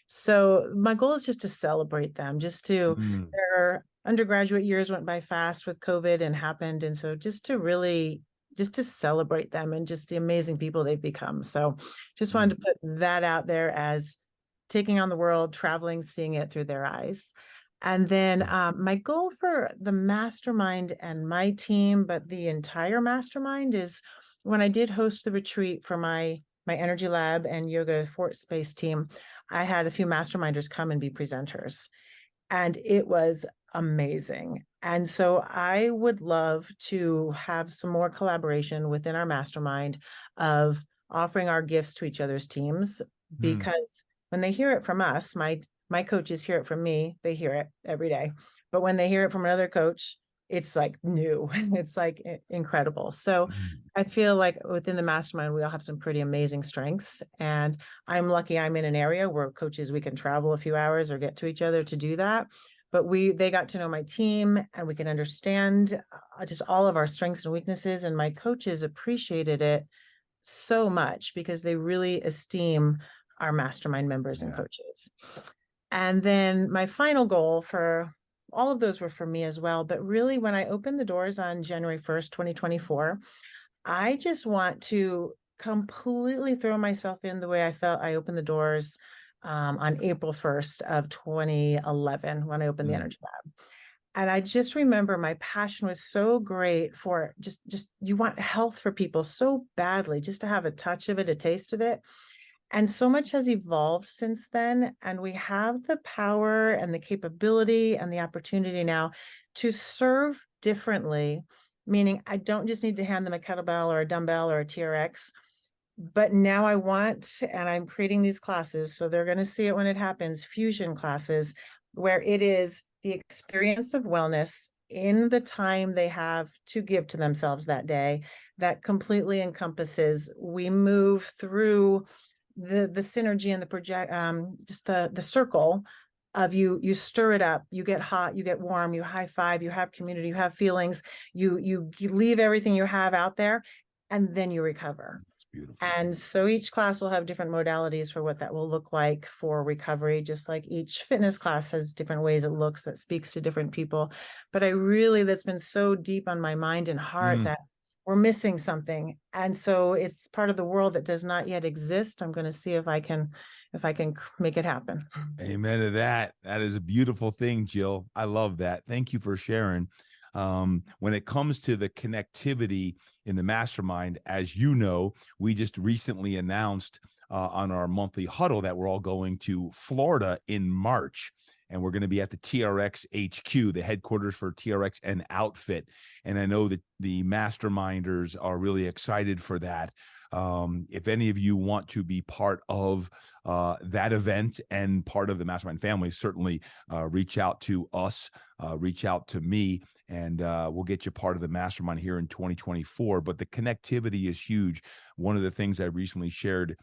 So my goal is just to celebrate them, their undergraduate years went by fast with COVID and happened. And so just to celebrate them and just the amazing people they've become. So just wanted to put that out there as taking on the world, traveling, seeing it through their eyes. And then my goal for the mastermind and my team, but the entire mastermind, is when I did host the retreat for my energy lab and yoga fort space team, I had a few masterminders come and be presenters, and it was amazing. And so I would love to have some more collaboration within our mastermind of offering our gifts to each other's teams, because when they hear it from us, my coaches hear it from me, they hear it every day. But when they hear it from another coach, it's like new, it's like incredible. So I feel like within the mastermind, we all have some pretty amazing strengths. And I'm lucky I'm in an area where coaches, we can travel a few hours or get to each other to do that. But they got to know my team, and we can understand just all of our strengths and weaknesses. And my coaches appreciated it so much, because they really esteem our mastermind members and coaches. And then my final goal for all of those were for me as well. But really, when I opened the doors on January 1st, 2024, I just want to completely throw myself in the way I felt I opened the doors on April 1st of 2011, when I opened the Energy Lab. And I just remember my passion was so great for just you want health for people so badly, just to have a touch of it, a taste of it. And so much has evolved since then. And we have the power and the capability and the opportunity now to serve differently, meaning I don't just need to hand them a kettlebell or a dumbbell or a TRX, but now I want, and I'm creating these classes, so they're going to see it when it happens, fusion classes, where it is the experience of wellness in the time they have to give to themselves that day that completely encompasses. We move through the synergy and the project, just the circle of you stir it up, you get hot, you get warm, you high five, you have community, you have feelings, you leave everything you have out there, and then you recover. It's beautiful. And so each class will have different modalities for what that will look like for recovery, just like each fitness class has different ways it looks that speaks to different people. But that's been so deep on my mind and heart that we're missing something. And so it's part of the world that does not yet exist. I'm going to see if I can make it happen. Amen to that. That is a beautiful thing, Jill. I love that. Thank you for sharing. When it comes to the connectivity in the mastermind, as you know, we just recently announced on our monthly huddle that we're all going to Florida in March. and we're going to be at the TRX HQ, the headquarters for TRX and Outfit. And I know that the masterminders are really excited for that. If any of you want to be part of that event and part of the Mastermind family, certainly reach out to us, reach out to me, and we'll get you part of the Mastermind here in 2024. But the connectivity is huge. One of the things I recently shared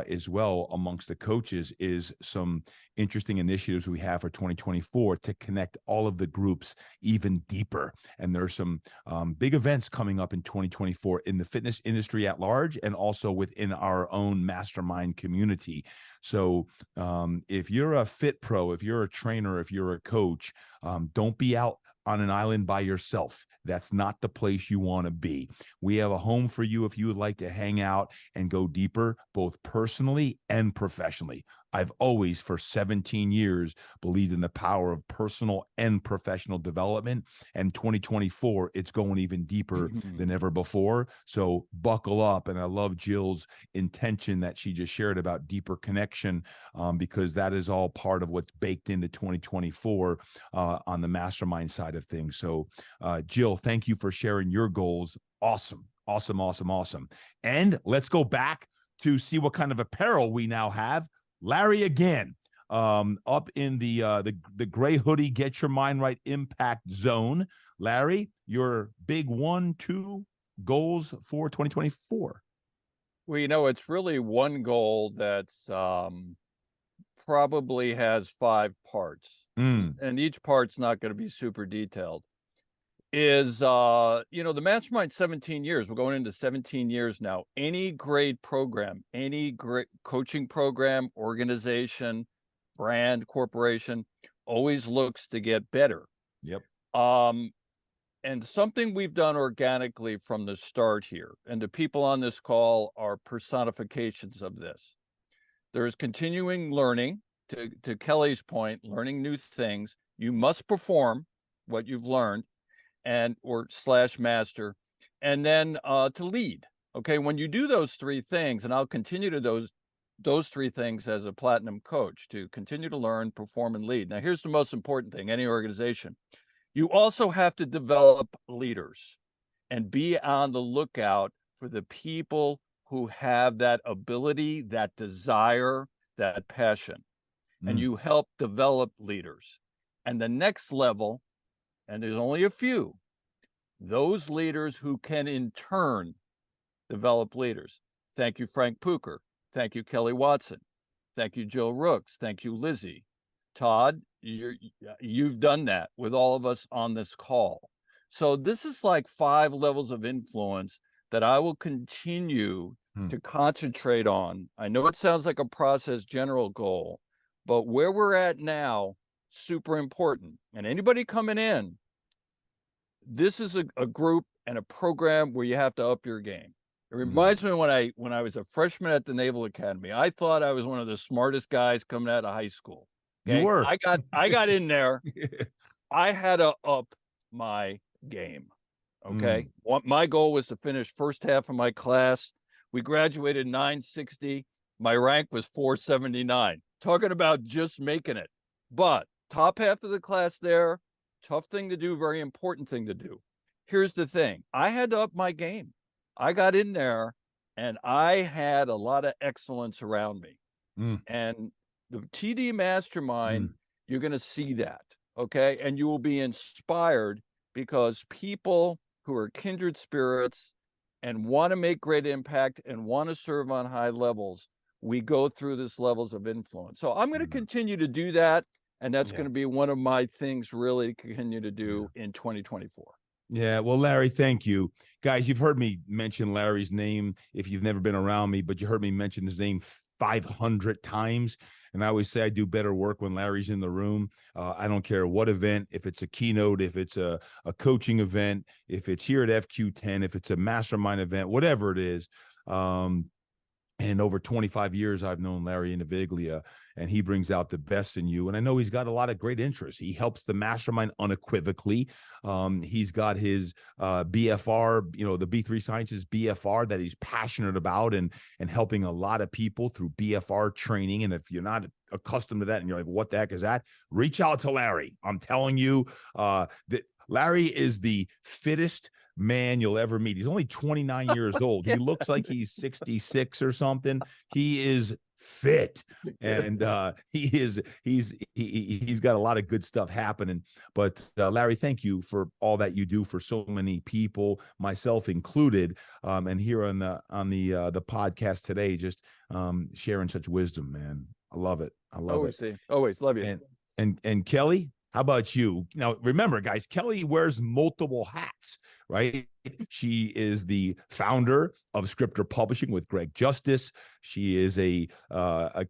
as well amongst the coaches is some interesting initiatives we have for 2024 to connect all of the groups even deeper. And there's some big events coming up in 2024 in the fitness industry at large and also within our own mastermind community. So if you're a fit pro, if you're a trainer, if you're a coach, don't be out on an island by yourself. That's not the place you want to be. We have a home for you if you would like to hang out and go deeper, both personally and professionally. I've always, for 17 years, believed in the power of personal and professional development. And 2024, it's going even deeper than ever before. So buckle up. And I love Jill's intention that she just shared about deeper connection, because that is all part of what's baked into 2024 on the mastermind side of things. So Jill, thank you for sharing your goals. Awesome. Awesome, awesome, awesome. And let's go back to see what kind of apparel we now have. Larry again, up in the gray hoodie, get your mind right impact zone. Larry, your big 1-2 goals for 2024. Well, you know, it's really one goal that's probably has 5 parts, and each part's not going to be super detailed. Is you know, the Mastermind 17 years, we're going into 17 years now. Any great program, any great coaching program, organization, brand, corporation always looks to get better. Yep. And something we've done organically from the start here, and the people on this call are personifications of this. There is continuing learning, to Kelly's point, learning new things. You must perform what you've learned and or / master, and then to lead. Okay, when you do those 3 things, and I'll continue to those 3 things as a platinum coach, to continue to learn, perform, and lead. Now, here's the most important thing, any organization. You also have to develop leaders and be on the lookout for the people who have that ability, that desire, that passion. And you help develop leaders. And the next level, and there's only a few, those leaders who can in turn develop leaders. Thank you, Frank Pucher. Thank you, Kelli Watson. Thank you, Joe Rooks. Thank you, Lizzie. Todd, you've done that with all of us on this call. So this is like 5 levels of influence that I will continue to concentrate on. I know it sounds like a process general goal, but where we're at now, super important. And anybody coming in, this is a group and a program where you have to up your game. It reminds me when I was a freshman at the Naval Academy. I thought I was one of the smartest guys coming out of high school. Okay? You were. I got in there. I had to up my game. Okay. My goal was to finish first half of my class. We graduated 960. My rank was 479. Talking about just making it. But top half of the class there, tough thing to do, very important thing to do. Here's the thing. I had to up my game. I got in there and I had a lot of excellence around me. And the TD Mastermind, you're going to see that. Okay. And you will be inspired because people who are kindred spirits and want to make great impact and want to serve on high levels, we go through this levels of influence. So I'm going to continue to do that. And that's going to be one of my things really to continue to do in 2024. Yeah. Well, Larry, thank you. Guys, you've heard me mention Larry's name if you've never been around me, but you heard me mention his name 500 times. And I always say I do better work when Larry's in the room. I don't care what event, if it's a keynote, if it's a coaching event, if it's here at FQ10, if it's a mastermind event, whatever it is. And over 25 years, I've known Larry Indiviglia, and he brings out the best in you. And I know he's got a lot of great interests. He helps the mastermind unequivocally. He's got his BFR, the B3 Sciences BFR that he's passionate about, and helping a lot of people through BFR training. And if you're not accustomed to that and you're like, what the heck is that? Reach out to Larry. I'm telling you that Larry is the fittest man you'll ever meet. He's only 29 years old. He looks like he's 66 or something. He is fit, and he's got a lot of good stuff happening. But Larry, thank you for all that you do for so many people, myself included, and here on the podcast today, just sharing such wisdom, man. I love it. I love it. Always love you. And Kelli, how about you? Now, remember, guys, Kelli wears multiple hats, right? She is the founder of Scripture Publishing with Greg Justice. She is a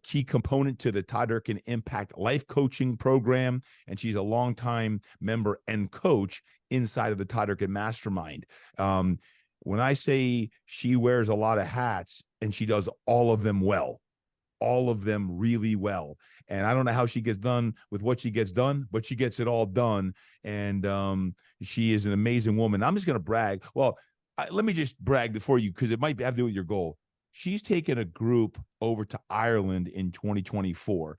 key component to the Todd Durkin Impact Life Coaching Program, and she's a longtime member and coach inside of the Todd Durkin Mastermind. When I say she wears a lot of hats, and she does all of them well, all of them really well. And I don't know how she gets done with what she gets done, but she gets it all done. And she is an amazing woman. I'm just going to brag. Well, let me just brag before you, because it might have to do with your goal. She's taken a group over to Ireland in 2024.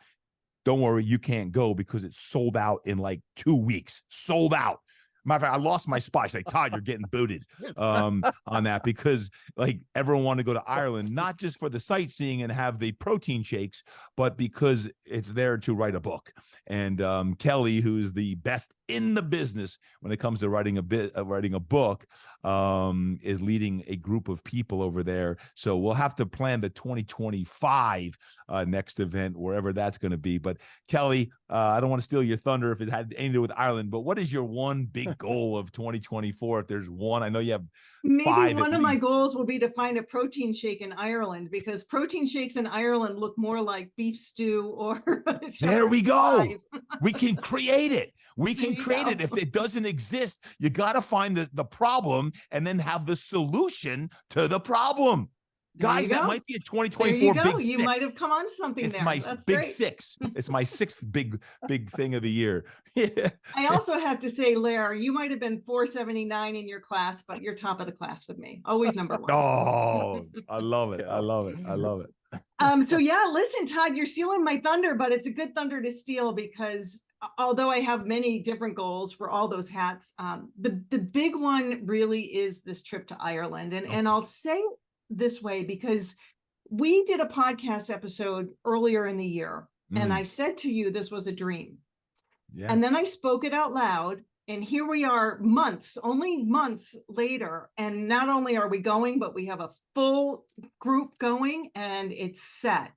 Don't worry, you can't go because it's sold out in like 2 weeks. Sold out. Matter of fact, I lost my spot. She's like, Todd, you're getting booted on that, because like everyone wanted to go to Ireland, not just for the sightseeing and have the protein shakes, but because it's there to write a book. And Kelli, who is the best in the business when it comes to writing a book, is leading a group of people over there. So we'll have to plan the 2025 next event, wherever that's going to be. But Kelli, I don't want to steal your thunder if it had anything to do with Ireland, but what is your one big goal of 2024? If there's one, I know you have maybe one of my goals will be to find a protein shake in Ireland, because protein shakes in Ireland look more like beef stew or there we go. We can create it. We can create it. If it doesn't exist, you got to find the problem and then have the solution to the problem. Guys, that might be a 2024 big six. You might have come on to something it's there. My That's big great. Six. It's my sixth big thing of the year. I also have to say, Larry, you might have been 479 in your class, but you're top of the class with me. Always number one. Oh, I love it. I love it. I love it. So yeah, listen, Todd, you're stealing my thunder, but it's a good thunder to steal, because although I have many different goals for all those hats, the big one really is this trip to Ireland. And I'll say this way, because we did a podcast episode earlier in the year, and I said to you this was a dream. Yeah. And then I spoke it out loud, and here we are only months later, and not only are we going, but we have a full group going, and it's set.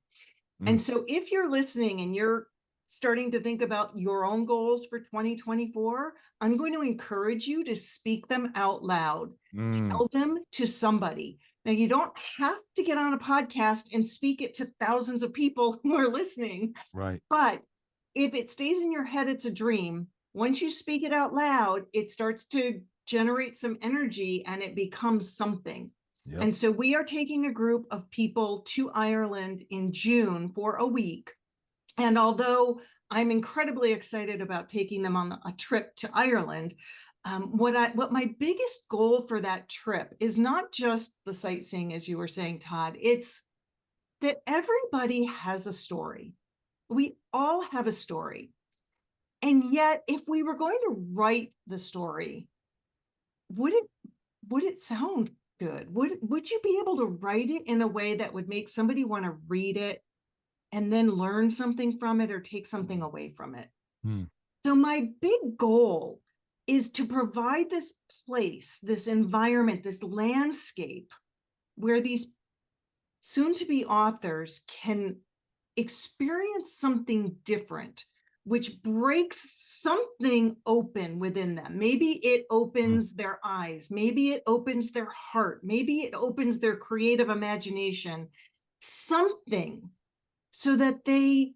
And so if you're listening and you're starting to think about your own goals for 2024, I'm going to encourage you to speak them out loud. Tell them to somebody. Now, you don't have to get on a podcast and speak it to thousands of people who are listening. Right. But if it stays in your head, it's a dream. Once you speak it out loud, it starts to generate some energy and it becomes something. Yep. And so we are taking a group of people to Ireland in June for a week. And although I'm incredibly excited about taking them on a trip to Ireland, what my biggest goal for that trip is not just the sightseeing, as you were saying, Todd. It's that everybody has a story. We all have a story. And yet, if we were going to write the story, would it sound good? Would you be able to write it in a way that would make somebody want to read it and then learn something from it or take something away from it? So my big goal is to provide this place, this environment, this landscape where these soon-to-be authors can experience something different, which breaks something open within them. Maybe it opens their eyes. Maybe it opens their heart. Maybe it opens their creative imagination, something, so that they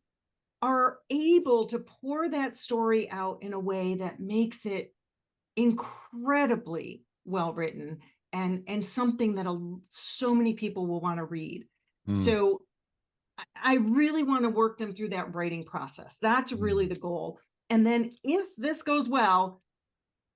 are able to pour that story out in a way that makes it incredibly well written and something that so many people will want to read. So I really want to work them through that writing process. That's really the goal. And then if this goes well,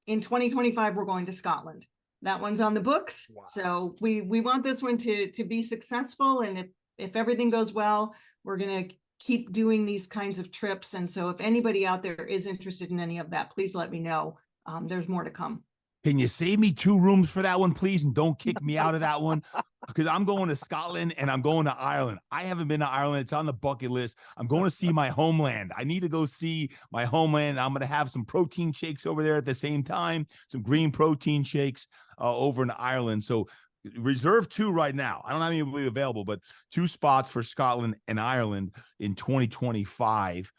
in 2025, we're going to Scotland. That one's on the books. Wow. So we want this one to be successful. And if everything goes well, we're going to keep doing these kinds of trips. And so if anybody out there is interested in any of that, please let me know. There's more to come. Can you save me 2 rooms for that one, please? And don't kick me out of that one, because I'm going to Scotland and I'm going to Ireland. I haven't been to Ireland. It's on the bucket list. I'm going to see my homeland. I need to go see my homeland. I'm going to have some protein shakes over there at the same time, some green protein shakes over in Ireland. So reserve 2 right now. I don't have anybody available, but 2 spots for Scotland and Ireland in 2025.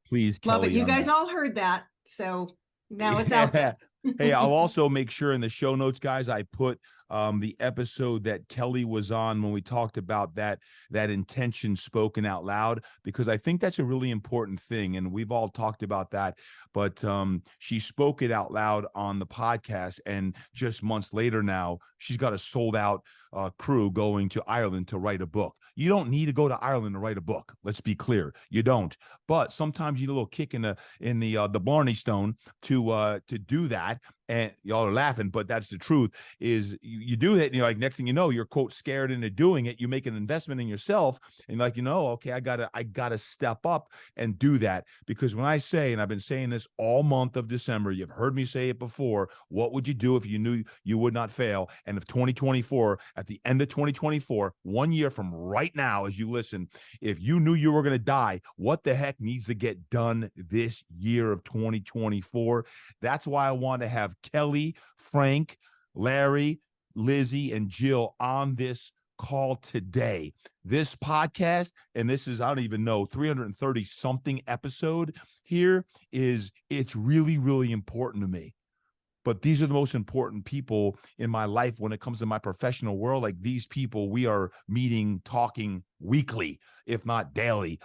Please, Love Kelli. it. You guys all heard that. So now it's out there. Hey, I'll also make sure in the show notes, guys, I put the episode that Kelli was on when we talked about that intention spoken out loud, because I think that's a really important thing. And we've all talked about that, but she spoke it out loud on the podcast. And just months later now, she's got a sold out crew going to Ireland to write a book. You don't need to go to Ireland to write a book. Let's be clear. You don't. But sometimes you need a little kick in the Blarney Stone to do that. And y'all are laughing, but that's the truth. Is you do that, and you're like, next thing you know, you're quote scared into doing it. You make an investment in yourself, and like, okay, I gotta step up and do that. Because when I say, and I've been saying this all month of December, you've heard me say it before. What would you do if you knew you would not fail? And if 2024, at the end of 2024, 1 year from right now, as you listen, if you knew you were going to die, what the heck needs to get done this year of 2024? That's why I want to have Kelli, Frank, Larry, Lizzie, and Jill on this call today. This podcast, and this is, I don't even know, 330 something episode here, it's really, really important to me. But these are the most important people in my life when it comes to my professional world. Like these people, we are meeting, talking weekly, if not daily.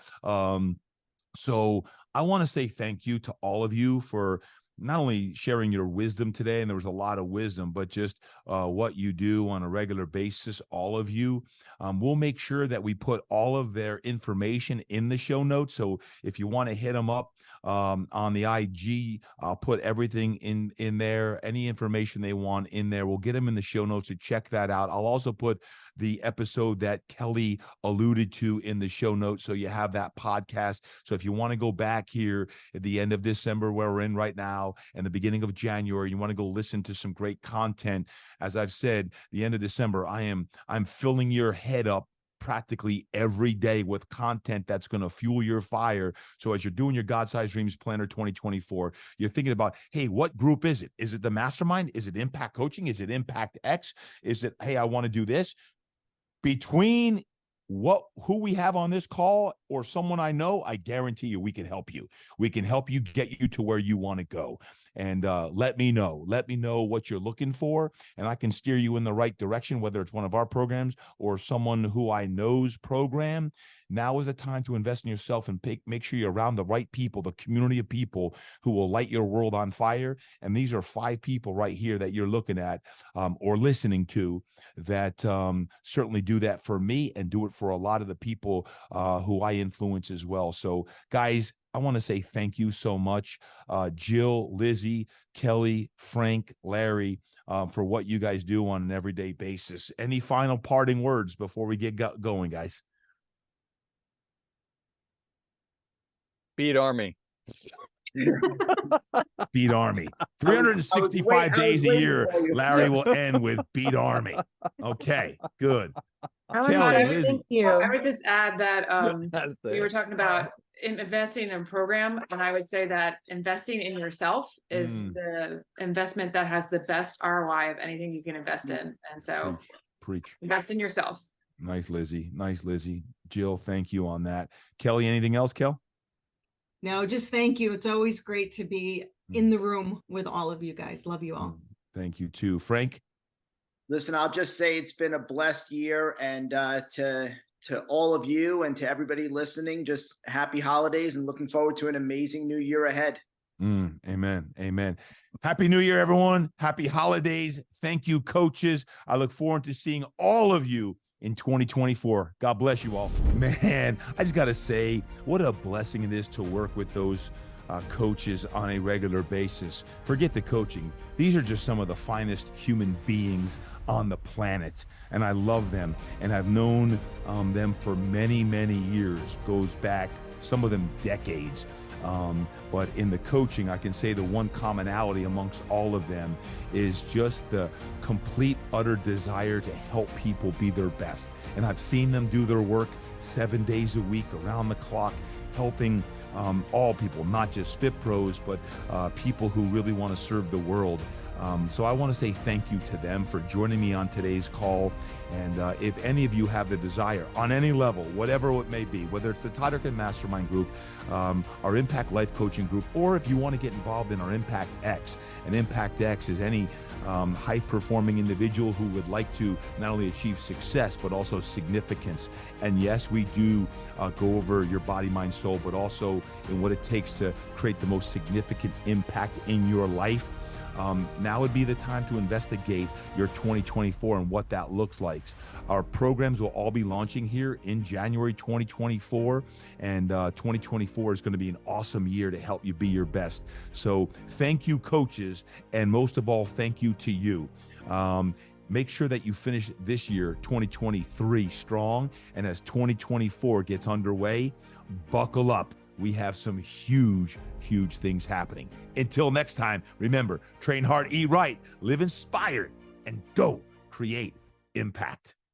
So I want to say thank you to all of you for not only sharing your wisdom today, and there was a lot of wisdom, but just what you do on a regular basis, all of you. We'll make sure that we put all of their information in the show notes. So if you want to hit them up on the IG, I'll put everything in there, any information they want in there. We'll get them in the show notes to check that out. I'll also put the episode that Kelli alluded to in the show notes, so you have that podcast. So if you want to go back here at the end of December, where we're in right now, and the beginning of January, you want to go listen to some great content. As I've said, the end of December, I'm filling your head up practically every day with content that's going to fuel your fire. So as you're doing your God-Sized Dreams Planner 2024, you're thinking about, hey, what group is it? Is it the Mastermind? Is it Impact Coaching? Is it Impact X? Is it, hey, I want to do this? Between who we have on this call or someone I know, I guarantee you we can help you. We can help you get you to where you want to go. And let me know what you're looking for, and I can steer you in the right direction, whether it's one of our programs or someone who I know's program. Now is the time to invest in yourself and make sure you're around the right people, the community of people who will light your world on fire. And these are 5 people right here that you're looking at or listening to that certainly do that for me and do it for a lot of the people who I influence as well. So guys, I want to say thank you so much, Jill, Lizzie, Kelli, Frank, Larry, for what you guys do on an everyday basis. Any final parting words before we get going, guys? Beat Army. Beat Army. 365 days a year, Larry will end with Beat Army. Okay, good. Kelli, thank you. I would just add that we were talking about investing in a program, and I would say that investing in yourself is the investment that has the best ROI of anything you can invest in. And so preach. Invest in yourself. Nice, Lizzie. Nice, Lizzie. Jill, thank you on that. Kelli, anything else, Kel? No, just thank you. It's always great to be in the room with all of you guys. Love you all. Thank you too. Frank? Listen, I'll just say it's been a blessed year, and to all of you and to everybody listening, just happy holidays and looking forward to an amazing new year ahead. Amen. Amen. Happy New Year, everyone. Happy holidays. Thank you, coaches. I look forward to seeing all of you in 2024. God bless you all. Man, I just got to say, what a blessing it is to work with those coaches on a regular basis. Forget the coaching. These are just some of the finest human beings on the planet, and I love them, and I've known them for many, many years. Goes back, some of them decades. But in the coaching, I can say the one commonality amongst all of them is just the complete, utter desire to help people be their best. And I've seen them do their work 7 days a week, around the clock, helping all people, not just fit pros, but people who really want to serve the world. So I want to say thank you to them for joining me on today's call. And if any of you have the desire on any level, whatever it may be, whether it's the Todd Durkin Mastermind group, our Impact Life Coaching group, or if you want to get involved in our Impact X, and Impact X is any high-performing individual who would like to not only achieve success, but also significance. And yes, we do go over your body, mind, soul, but also in what it takes to create the most significant impact in your life. Now would be the time to investigate your 2024 and what that looks like. Our programs will all be launching here in January 2024, and 2024 is going to be an awesome year to help you be your best. So thank you, coaches, and most of all, thank you to you. Make sure that you finish this year, 2023, strong, and as 2024 gets underway, buckle up. We have some huge things happening. Until next time, remember, train hard, eat right, live inspired, and go create impact.